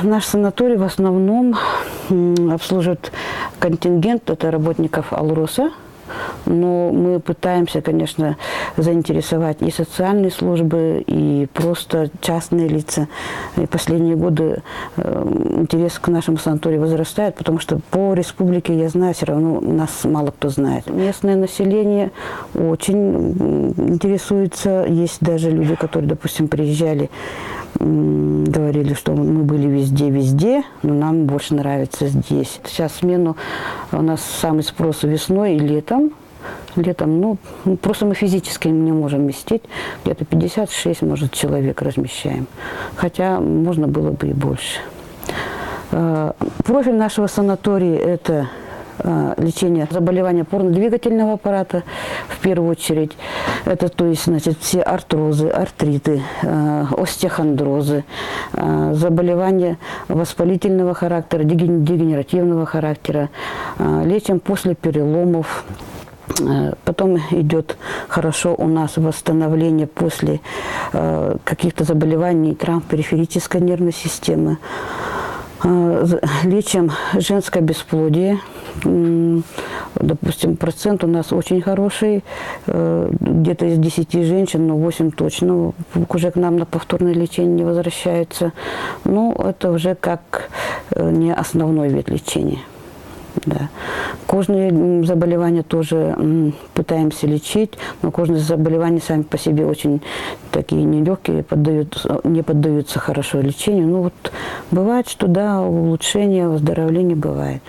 Наш санаторий в основном обслуживает контингент, это работников Алроса. Но мы пытаемся, конечно, заинтересовать и социальные службы, и просто частные лица. И последние годы интерес к нашему санаторию возрастает, потому что по республике, я знаю, все равно нас мало кто знает. Местное население очень интересуется. Есть даже люди, которые, допустим, приезжали, говорили, что мы были везде, но нам больше нравится здесь. Сейчас смену у нас самый спрос весной и летом. Летом, просто мы физически не можем вместить. Где-то 56, может, человек размещаем. Хотя можно было бы и больше. Профиль нашего санатория – это лечение заболеваний опорно-двигательного аппарата, в первую очередь. Это, то есть, значит, все артрозы, артриты, остеохондрозы, заболевания воспалительного характера, дегенеративного характера. Лечим после переломов. Потом идет хорошо у нас восстановление после каких-то заболеваний, травм периферической нервной системы. Лечим женское бесплодие. Допустим, процент у нас очень хороший. Где-то из 10 женщин, 8 точно уже к нам на повторное лечение не возвращаются. Но это уже как не основной вид лечения. Да. Кожные заболевания тоже пытаемся лечить, но кожные заболевания сами по себе очень такие нелегкие, не поддаются хорошо лечению. Ну вот бывает, что да, улучшение, выздоровление бывает.